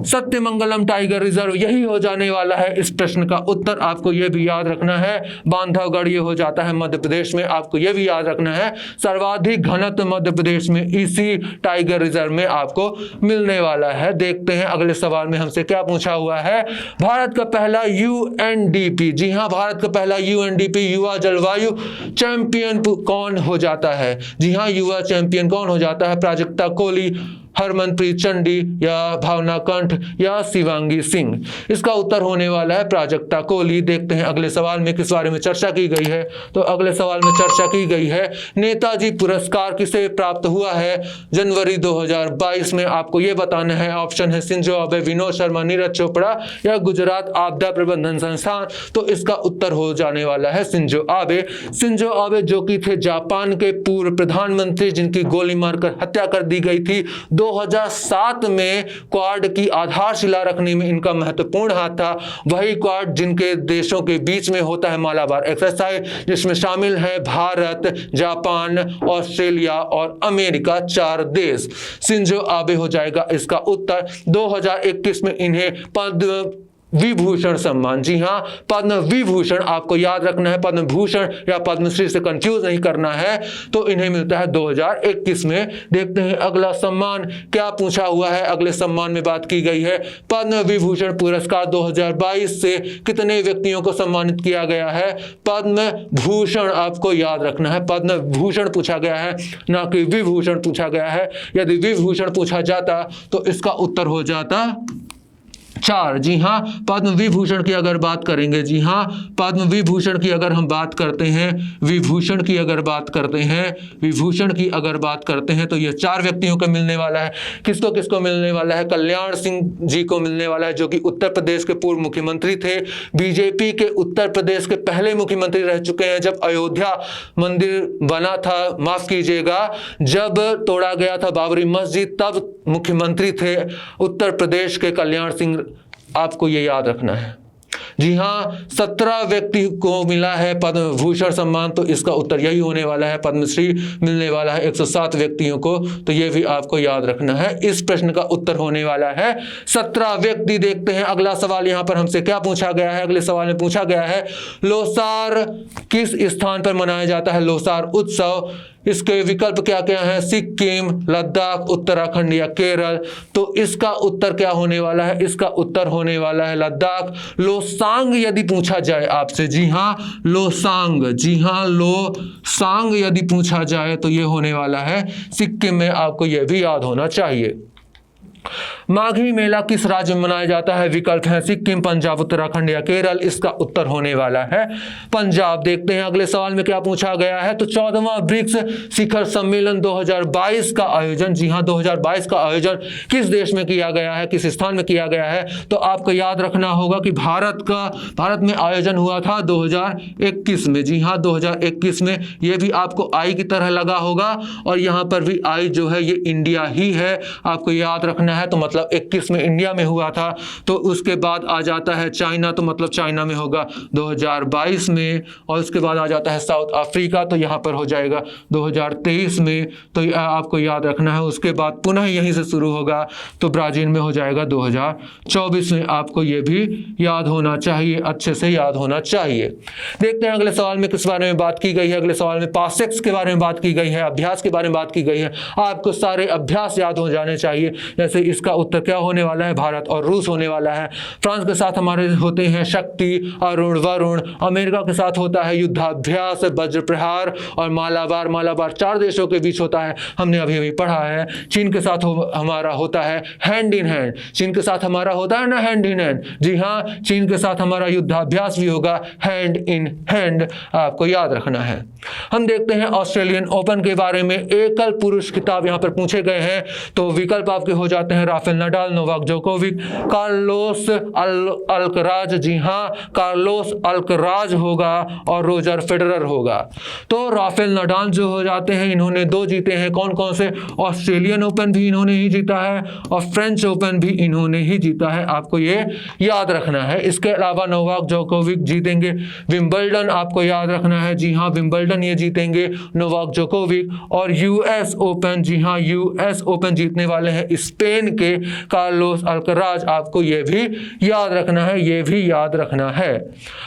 सत्यमंगलम टाइगर रिजर्व यही हो जाने वाला है। इस प्रश्न का उत्तर आपको यह भी याद रखना है। बांधवगढ़ ये हो जाता है मध्य प्रदेश में, आपको यह भी याद रखना है। सर्वाधिक घनत्व मध्य प्रदेश में इसी टाइगर रिजर्व में आपको मिलने वाला है। देखते हैं अगले सवाल में हमसे क्या पूछा हुआ है। भारत का पहला UNDP, जी हाँ भारत का पहला UNDP युवा जलवायु चैंपियन कौन हो जाता है? जी हाँ युवा चैंपियन कौन हो जाता है? प्राजक्ता कोली, हरमनप्रीत चंडी या भावना कंठ या शिवांगी सिंह? इसका उत्तर होने वाला है प्राजक्ता कोहली। देखते हैं अगले सवाल में किस बारे में चर्चा की गई है। तो अगले सवाल में चर्चा की गई है नेताजी पुरस्कार किसे प्राप्त हुआ है जनवरी 2022 में? आपको यह बताना है। ऑप्शन है शिंजो आबे, विनोद शर्मा, नीरज चोपड़ा या गुजरात आपदा प्रबंधन संस्थान। तो इसका उत्तर हो जाने वाला है शिंजो आबे। शिंजो आबे जो कि थे जापान के पूर्व प्रधानमंत्री, जिनकी गोली मारकर हत्या कर दी गई थी। 2007 में क्वाड की आधारशिला रखने में इनका महत्वपूर्ण हाथ था। वही क्वाड जिनके देशों के बीच में होता है मालाबार एक्सरसाइज, जिसमें शामिल है भारत, जापान, ऑस्ट्रेलिया और अमेरिका, 4 देश। शिंजो आबे हो जाएगा इसका उत्तर। 2021 में इन्हें पद्म विभूषण सम्मान, जी हाँ पद्म विभूषण आपको याद रखना है, पद्म भूषण या पद्मश्री से कंफ्यूज नहीं करना है। तो इन्हें मिलता है 2021 में। देखते हैं अगला सम्मान क्या पूछा हुआ है। अगले सम्मान में बात की गई है पद्म विभूषण पुरस्कार 2022 से कितने व्यक्तियों को सम्मानित किया गया है? पद्म भूषण आपको याद रखना है, पद्म भूषण पूछा गया है, ना कि विभूषण पूछा गया है। यदि विभूषण पूछा जाता तो इसका उत्तर हो जाता 4। जी हाँ पद्म विभूषण की अगर बात करेंगे, जी हाँ पद्म विभूषण की अगर हम बात करते हैं, विभूषण की अगर बात करते हैं, विभूषण की अगर बात करते हैं तो ये 4 व्यक्तियों को मिलने वाला है। किसको किसको मिलने वाला है? कल्याण सिंह जी को मिलने वाला है, जो कि उत्तर प्रदेश के पूर्व मुख्यमंत्री थे। बीजेपी के उत्तर प्रदेश के पहले मुख्यमंत्री रह चुके हैं। जब अयोध्या मंदिर बना था, माफ कीजिएगा, जब तोड़ा गया था बाबरी मस्जिद, तब मुख्यमंत्री थे उत्तर प्रदेश के कल्याण सिंह, आपको ये याद रखना है। जी हाँ, 17 व्यक्ति को मिला है पद्म भूषण सम्मान, तो इसका उत्तर यही होने वाला है। पद्मश्री मिलने वाला है 107 व्यक्तियों को, तो ये भी आपको याद रखना है। इस प्रश्न का उत्तर होने वाला है 17 व्यक्ति। देखते हैं अगला सवाल यहाँ पर हमसे क्या पूछा गया है। अगले सवाल में पूछा गया है लोसार किस स्थान पर मनाया जाता है, लोसार उत्सव। इसके विकल्प क्या क्या हैं, सिक्किम, लद्दाख, उत्तराखंड या केरल। तो इसका उत्तर क्या होने वाला है, इसका उत्तर होने वाला है लद्दाख। लोसांग यदि पूछा जाए आपसे, जी हाँ लोसांग, जी हाँ लोसांग यदि पूछा जाए तो ये होने वाला है सिक्किम में, आपको ये भी याद होना चाहिए। माघी मेला किस राज्य में मनाया जाता है, विकल्प है सिक्किम, पंजाब, उत्तराखंड या केरल। इसका उत्तर होने वाला है पंजाब। देखते हैं अगले सवाल में क्या पूछा गया है। तो 14वां ब्रिक्स शिखर सम्मेलन 2022 का आयोजन, जी हां 2022 का आयोजन किस देश में किया गया है, किस स्थान में किया गया है। तो आपको याद रखना होगा कि भारत में आयोजन हुआ था 2021 में। जी हाँ 2021 में। ये भी आपको आई की तरह लगा होगा और यहाँ पर भी आई जो है ये इंडिया ही है, आपको याद रखना है। तो मतलब 21 में इंडिया में हुआ था, तो उसके बाद आ जाता है चाइना, तो मतलब चाइना में होगा 2022 में। और उसके बाद आ जाता है साउथ अफ्रीका, तो यहाँ पर हो जाएगा 2023 में। तो आपको याद रखना है। उसके बाद पुनः यहीं से शुरू होगा, तो ब्राजील में हो जाएगा 2024 में। आपको ये भी याद होना चाहिए, अच्छे से याद होना चाहिए। देखते हैं अगले सवाल में किस बारे में बात की गई है। अगले सवाल में पासेक्स के बारे में बात की गई है, अभ्यास के बारे में बात की गई है। आपको सारे अभ्यास याद हो जाने चाहिए। जैसे इसका उत्तर क्या होने वाला है, भारत और रूस होने वाला है। फ्रांस के साथ हमारे होते हैं शक्ति, अरुण, वरुण। अमेरिका के साथ होता है युद्धाभ्यास, वज्र प्रहार और मालाबार। मालाबार 4 देशों के बीच होता है, हमने अभी अभी पढ़ा है। चीन के साथ हमारा होता है हैंड इन हैंड। चीन के साथ हमारा होता है ना हैंड इन हैंड। जी हाँ, चीन के साथ हमारा युद्धाभ्यास भी होगा हैंड इन हैंड, आपको याद रखना है। हम देखते हैं ऑस्ट्रेलियन ओपन के बारे में। एकल पुरुष खिताब यहाँ पर पूछे गए हैं, तो विकल्प आपके हो जाते हैं Rafael Nadal, Novak Djokovic, Carlos Alcaraz. जी हाँ कार्लोस अल्कराज होगा और रोजर फेडरर होगा। तो राफेल नडाल जो हो जाते हैं, इन्होंने 2 जीते हैं। कौन कौन से, ऑस्ट्रेलियन ओपन भी इन्होंने ही जीता है और फ्रेंच ओपन भी इन्होंने ही जीता है, आपको ये याद रखना है। इसके अलावा नोवाक जोकोविक जीतेंगे विंबलडन, आपको याद रखना है। जी हाँ विंबलडन ये जीतेंगे नोवाक जोकोविक। और यूएस ओपन, जी हाँ यूएस ओपन जीतने वाले हैं स्पेन के कार्लोस अल्कराज, आपको ये भी याद रखना है, ये भी याद रखना है।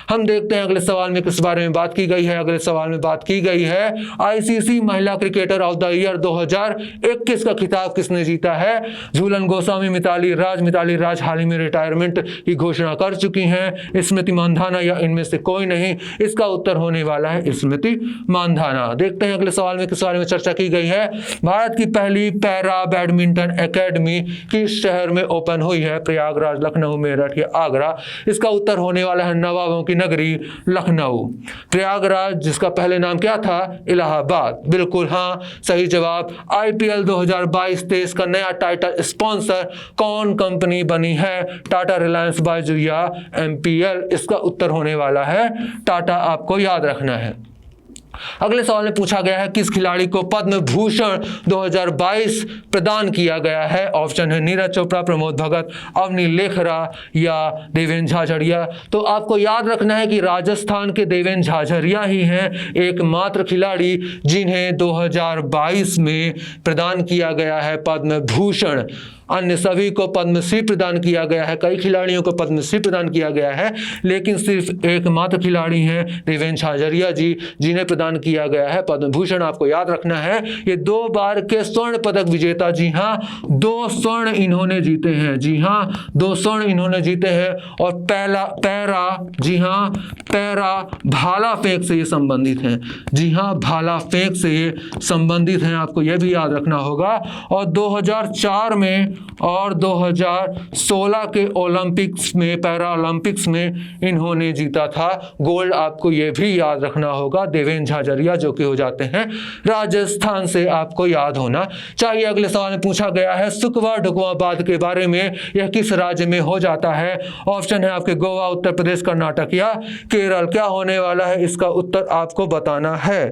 हम देखते हैं अगले सवाल में किस बारे में बात की गई है। अगले सवाल में बात की गई है आईसीसी महिला क्रिकेटर ऑफ द ईयर 2021 का खिताब किसने जीता है। झूलन गोस्वामी, मिताली राज हाल ही में रिटायरमेंट की घोषणा कर चुकी हैं। स्मृति मानधाना या इनमें से कोई नहीं। इसका उत्तर होने वाला है स्मृति मानधाना। देखते हैं अगले सवाल में किस बारे में चर्चा की गई है। भारत की पहली पैरा बैडमिंटन एकेडमी किस शहर में ओपन हुई है, प्रयागराज, लखनऊ, मेरठ या आगरा। इसका उत्तर होने वाला है नवाबों की नगरी लखनऊ। प्रयागराज जिसका पहले नाम क्या था, इलाहाबाद। बिल्कुल हाँ सही जवाब। आईपीएल 2022-23 का नया टाइटल स्पॉन्सर कौन कंपनी बनी है, टाटा, रिलायंस, बायजू या एमपीएल। इसका उत्तर होने वाला है टाटा, आपको याद रखना है। अगले सवाल में पूछा गया है किस खिलाड़ी को पद्म भूषण 2022 प्रदान किया गया है। ऑप्शन है नीरज चोपड़ा, प्रमोद भगत, अवनी लेखरा या देवेंद्र झाझड़िया। तो आपको याद रखना है कि राजस्थान के देवेंद्र झाझड़िया ही हैं एकमात्र खिलाड़ी जिन्हें 2022 में प्रदान किया गया है पद्म भूषण। अन्य सभी को पद्मश्री प्रदान किया गया है, कई खिलाड़ियों को पद्मश्री प्रदान किया गया है, लेकिन सिर्फ एकमात्र खिलाड़ी हैं देवेंद्र झाझड़िया जी जिन्हें प्रदान किया गया है पद्म भूषण। आपको याद रखना है ये 2 बार के स्वर्ण पदक विजेता, जी हाँ 2 स्वर्ण इन्होंने जीते हैं। जी हाँ 2 स्वर्ण इन्होंने जीते हैं। और पैरा, जी हाँ पैरा भाला फेंक से ये संबंधित हैं। जी हाँ भाला फेंक से ये संबंधित हैं, आपको यह भी याद रखना होगा। और 2004 में और 2016 के ओलंपिक्स में, पैरा ओलंपिक्स में इन्होंने जीता था गोल्ड, आपको ये भी याद रखना होगा। देवेंद्र झाझड़िया जो कि हो जाते हैं राजस्थान से, आपको याद होना चाहिए। अगले सवाल में पूछा गया है सुकवा ढुकवा बांध के बारे में, यह किस राज्य में हो जाता है। ऑप्शन है आपके गोवा, उत्तर प्रदेश, कर्नाटक या केरल। क्या होने वाला है, इसका उत्तर आपको बताना है।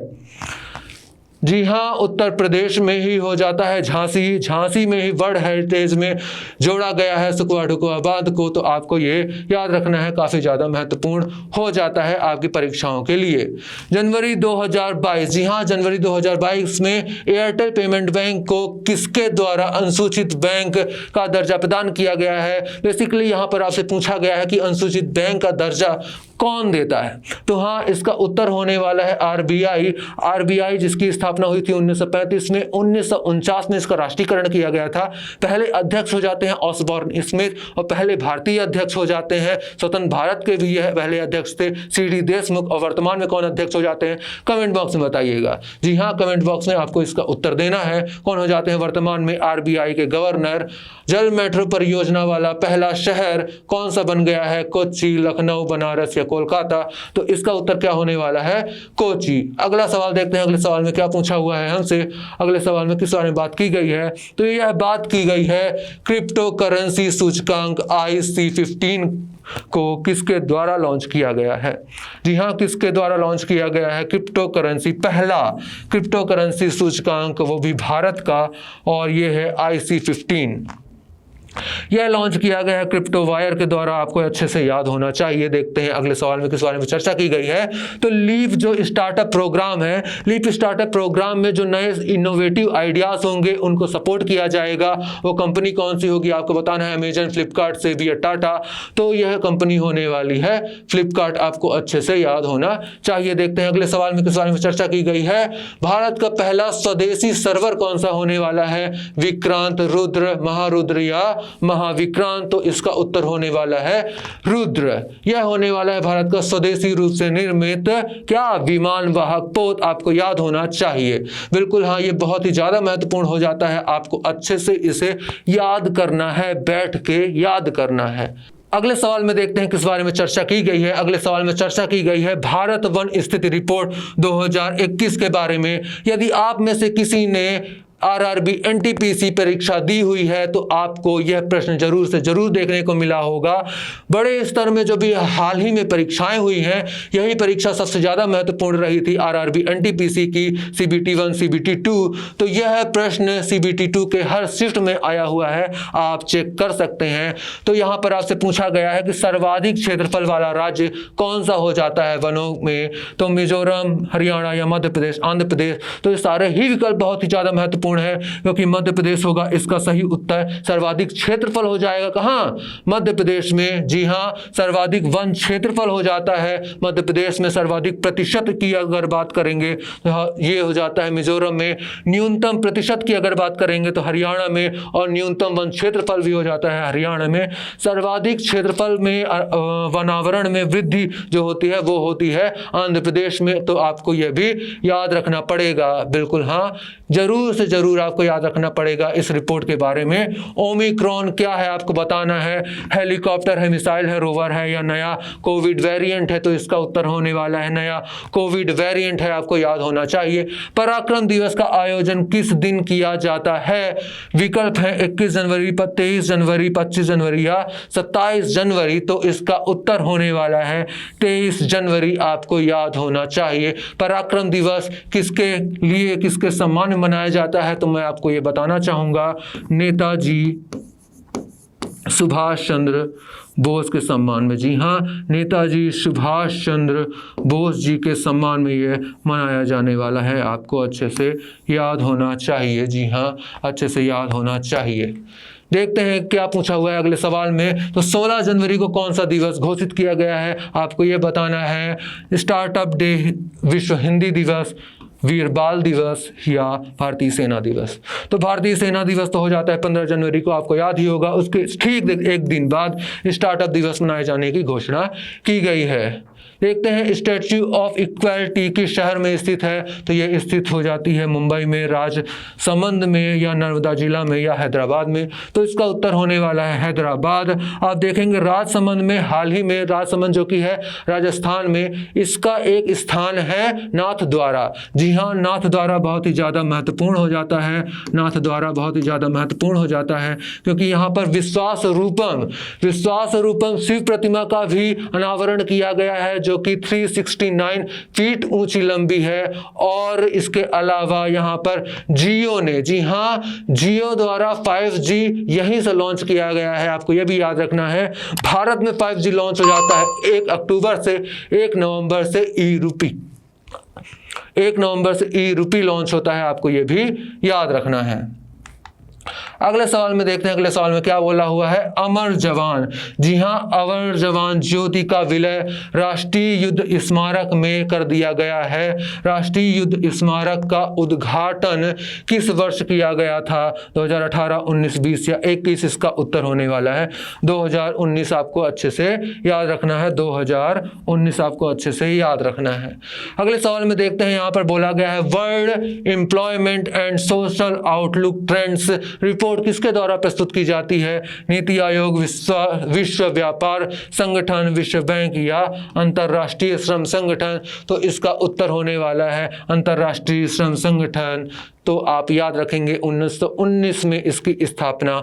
जी हाँ, उत्तर प्रदेश में ही हो जाता है। झांसी में ही वर्ल्ड हेरिटेज में जोड़ा गया है सुकवा ढुकवा बांध को। तो आपको ये याद रखना है, काफ़ी ज़्यादा महत्वपूर्ण हो जाता है आपकी परीक्षाओं के लिए। जनवरी 2022, जी हाँ, जनवरी 2022 में एयरटेल पेमेंट बैंक को किसके द्वारा अनुसूचित बैंक का दर्जा प्रदान किया गया है। बेसिकली यहाँ पर आपसे पूछा गया है कि अनुसूचित बैंक का दर्जा कौन देता है। तो हाँ, इसका उत्तर होने वाला है आरबीआई, जिसकी स्थापना हुई थी 1935 में। 1949 में इसका राष्ट्रीयकरण किया गया था। पहले अध्यक्ष हो जाते हैं ऑसबॉर्न स्मिथ, और पहले भारतीय अध्यक्ष हो जाते हैं, स्वतंत्र भारत के भी यह पहले अध्यक्ष थे, सीडी देशमुख। और वर्तमान में कौन अध्यक्ष हो जाते हैं, कमेंट बॉक्स में बताइएगा। जी हाँ, कमेंट बॉक्स में आपको इसका उत्तर देना है। कौन हो जाते हैं वर्तमान में आरबीआई के गवर्नर। जल मेट्रो परियोजना वाला पहला शहर कौन सा बन गया है, कोच्चि, लखनऊ, बनारस या कोलकाता। तो इसका उत्तर क्या होने वाला है, कोच्चि। अगला सवाल देखते हैं, अगले सवाल में क्या पूछा हुआ है हमसे। अगले सवाल में किस बारे में बात की गई है, तो यह बात की गई है क्रिप्टो करेंसी सूचकांक IC15 को किसके द्वारा लॉन्च किया गया है। जी हाँ, किसके द्वारा लॉन्च किया गया है क्रिप्टो करेंसी, पहला क्रिप्टो करेंसी सूचकांक, वो भी भारत का, और ये है IC15। यह लॉन्च किया गया है क्रिप्टो वायर के द्वारा। आपको अच्छे से याद होना चाहिए। देखते हैं अगले सवाल में किस बारे में चर्चा की गई है। तो लीप जो स्टार्टअप प्रोग्राम है, लीप स्टार्टअप प्रोग्राम में जो नए इनोवेटिव आइडियाज होंगे उनको सपोर्ट किया जाएगा। वो कंपनी कौन सी होगी आपको बताना है, अमेजन, फ्लिपकार्ट, सेबी या टाटा। तो यह कंपनी होने वाली है फ्लिपकार्ट, आपको अच्छे से याद होना चाहिए। देखते हैं अगले सवाल में किस बारे में चर्चा की गई है। भारत का पहला स्वदेशी सर्वर कौन सा होने वाला है, विक्रांत, रुद्र, महारुद्र या महाविक्रांत। तो इसका उत्तर होने वाला है रुद्र। यह होने वाला है भारत का स्वदेशी रूप से निर्मित क्या, विमान वाहक पोत। आपको याद होना चाहिए। बिल्कुल हाँ, ये बहुत ही ज्यादा महत्वपूर्ण हो जाता है। आपको अच्छे से इसे याद करना है, बैठ के याद करना है। अगले सवाल में देखते हैं किस बारे में चर्चा की गई है। अगले सवाल में चर्चा की गई है भारत वन स्थिति रिपोर्ट 2021 के बारे में। यदि आप में से किसी ने आरआरबी एनटीपीसी परीक्षा दी हुई है तो आपको यह प्रश्न जरूर से जरूर देखने को मिला होगा। बड़े स्तर में जो भी हाल ही में परीक्षाएं हुई हैं, यही परीक्षा सबसे ज़्यादा महत्वपूर्ण रही थी आरआरबी एनटीपीसी की, CBT1 CBT2। तो यह प्रश्न CBT2 के हर शिफ्ट में आया हुआ है, आप चेक कर सकते हैं। तो यहाँ पर आपसे पूछा गया है कि सर्वाधिक क्षेत्रफल वाला राज्य कौन सा हो जाता है वनों में। तो मिजोरम, हरियाणा या मध्य प्रदेश, आंध्र प्रदेश। तो ये सारे ही विकल्प बहुत ही ज़्यादा महत्वपूर्ण है, क्योंकि मध्य प्रदेश होगा इसका सही उत्तर। सर्वाधिक क्षेत्रफल हो जाएगा कहां, मध्य प्रदेश में। जी हां, सर्वाधिक वन क्षेत्रफल हो जाता है मध्य प्रदेश में। सर्वाधिक प्रतिशत की अगर बात करेंगे तो ये हो जाता है मिजोरम में। न्यूनतम प्रतिशत की अगर बात करेंगे तो हरियाणा में, और न्यूनतम वन क्षेत्रफल भी हो जाता है हरियाणा में। सर्वाधिक क्षेत्रफल में वनावरण में वृद्धि जो होती है वो होती है आंध्र प्रदेश में। तो आपको यह भी याद रखना पड़ेगा। बिल्कुल हाँ, जरूर से जरूर आपको याद रखना पड़ेगा इस रिपोर्ट के बारे में। ओमिक्रॉन क्या है आपको बताना है। हेलीकॉप्टर है, मिसाइल है, रोवर है या नया कोविड वेरिएंट है। तो इसका उत्तर होने वाला है नया कोविड वेरिएंट है, आपको याद होना चाहिए। पराक्रम दिवस का आयोजन किस दिन किया जाता है। विकल्प है 21 जनवरी, 23 जनवरी, 25 जनवरी या 27 जनवरी। तो इसका उत्तर होने वाला है 23 जनवरी, आपको याद होना चाहिए। पराक्रम दिवस किसके लिए, किसके सम्मान में मनाया जाता है, तो मैं आपको ये बताना चाहूँगा, नेताजी सुभाष चंद्र बोस के सम्मान में। जी हाँ, नेताजी सुभाष चंद्र बोस जी के सम्मान में ये मनाया जाने वाला है, आपको अच्छे से याद होना चाहिए। जी हाँ, अच्छे से याद होना चाहिए। देखते हैं क्या पूछा हुआ है अगले सवाल में। तो 16 जनवरी को कौन सा दिवस घोषित किया गया है, आपको ये बताना है। स्टार्टअप डे, विश्व हिंदी दिवस, वीर बाल दिवस या भारतीय सेना दिवस। तो भारतीय सेना दिवस तो हो जाता है 15 जनवरी को, आपको याद ही होगा। उसके ठीक एक दिन बाद स्टार्टअप दिवस मनाए जाने की घोषणा की गई है। देखते हैं स्टैच्यू ऑफ इक्वालिटी किस शहर में स्थित है। तो ये स्थित हो जाती है मुंबई में, राजसमंद में या नर्मदा जिला में या हैदराबाद में। तो इसका उत्तर होने वाला है हैदराबाद। आप देखेंगे राजसमंद में, हाल ही में राजसमंद जो कि है राजस्थान में, इसका एक स्थान है नाथ द्वारा। जी जी हाँ, नाथ द्वारा बहुत ही ज़्यादा महत्वपूर्ण हो जाता है, नाथ द्वारा बहुत ही ज़्यादा महत्वपूर्ण हो जाता है, क्योंकि यहाँ पर विश्वास रूपम शिव प्रतिमा का भी अनावरण किया गया है, जो कि 369 फीट ऊंची लंबी है। और इसके अलावा यहाँ पर जियो ने, जी हाँ, जियो द्वारा 5G यहीं से लॉन्च किया गया है। आपको यह भी याद रखना है, भारत में 5G लॉन्च हो जाता है 1 अक्टूबर से, 1 नवंबर से ई रूपी लॉन्च होता है। आपको यह भी याद रखना है। अगले सवाल में देखते हैं, अगले सवाल में क्या बोला हुआ है। अमर जवान, जी हाँ, अमर जवान ज्योति का विलय राष्ट्रीय युद्ध स्मारक में कर दिया गया है। राष्ट्रीय युद्ध स्मारक का उद्घाटन किस वर्ष किया गया था? 2018, 19, 20 या 21? इसका उत्तर होने वाला है 2019। आपको अच्छे से याद रखना है, 2019 आपको अच्छे से याद रखना है। अगले सवाल में देखते हैं, यहाँ पर बोला गया है world employment and social outlook trends report किसके द्वारा प्रस्तुत की जाती है? नीति आयोग, विश्व व्यापार संगठन, विश्व बैंक या अंतर्राष्ट्रीय श्रम संगठन? तो इसका उत्तर होने वाला है अंतर्राष्ट्रीय श्रम संगठन। तो आप याद रखेंगे 1919 में इसकी स्थापना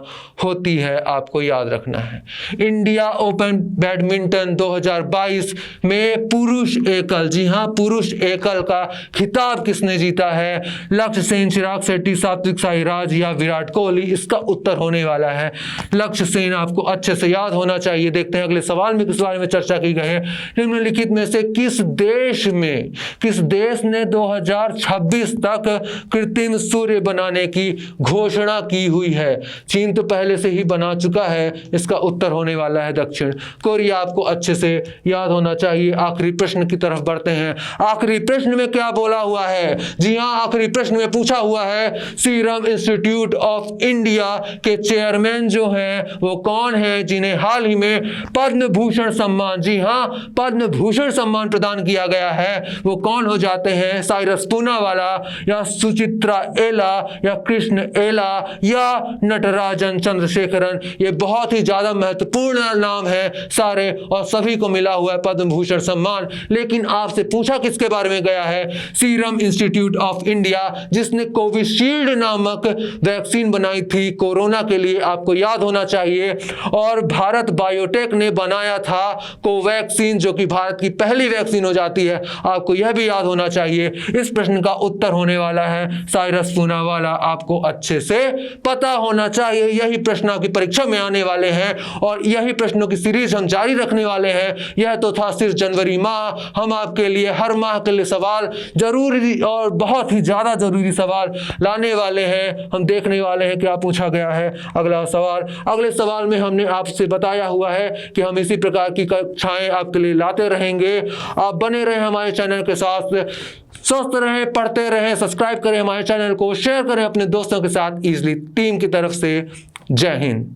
होती है, आपको याद रखना है। इंडिया ओपन बैडमिंटन 2022 में पुरुष एकल, जी हाँ, पुरुष एकल का खिताब किसने जीता है? लक्ष्य सेन, चिराग शेट्टी, सात्विक साईराज या विराट कोहली? इसका उत्तर होने वाला है लक्ष्य सेन। आपको अच्छे से याद होना चाहिए। देखते हैं अगले सवाल में किस बारे में चर्चा की गई है। निम्नलिखित में से किस देश ने 2026 तक कृत्रिम सूर्य बनाने की घोषणा की हुई है? चीन तो पहले से ही बना चुका है, इसका उत्तर होने वाला है दक्षिण कोरिया। आपको अच्छे से याद होना चाहिए। आखिरी प्रश्न की तरफ बढ़ते हैं। आखिरी प्रश्न में क्या बोला हुआ है? जी हां, आखिरी प्रश्न में पूछा हुआ है सीरम इंस्टीट्यूट ऑफ इंडिया के चेयरमैन जो हैं वो कौन है, जिन्हें हाल ही में पद्म भूषण सम्मान, जी हां, पद्म भूषण सम्मान प्रदान किया गया है? वो कौन हो जाते हैं? साइरस पूनावाला या सुचित्रा एला या कृष्ण एला या नटराजन चंद्रशेखरन? ये बहुत ही ज्यादा महत्वपूर्ण नाम है सारे, और सभी को मिला हुआ है पद्म भूषण सम्मान। लेकिन आपसे पूछा किसके बारे में गया है? सीरम इंस्टीट्यूट ऑफ इंडिया, जिसने कोविशील्ड नामक वैक्सीन बनाई थी कोरोना के लिए, आपको याद होना चाहिए। और भारत बायोटेक ने बनाया था कोवैक्सीन, जो कि भारत की पहली वैक्सीन हो जाती है, आपको यह भी याद होना चाहिए। इस प्रश्न का उत्तर होने वाला है साइरस पूनावाला। आपको अच्छे से पता होना चाहिए। यही प्रश्न आपकी परीक्षा में आने वाले हैं और यही प्रश्नों की सीरीज हम जारी रखने वाले हैं। यह तो था सिर्फ जनवरी माह, हम आपके लिए हर माह के लिए सवाल जरूरी और बहुत ही ज्यादा जरूरी सवाल लाने वाले हैं। हम देखने वाले हैं क्या पूछा गया है अगला सवाल। अगले सवाल में हमने आपसे बताया हुआ है कि हम इसी प्रकार की कक्षाएं आपके लिए लाते रहेंगे। आप बने रहें हमारे चैनल के साथ, स्वस्थ रहें, पढ़ते रहें, सब्सक्राइब करें हमारे चैनल को, शेयर करें अपने दोस्तों के साथ इजली। टीम की तरफ से जय हिंद।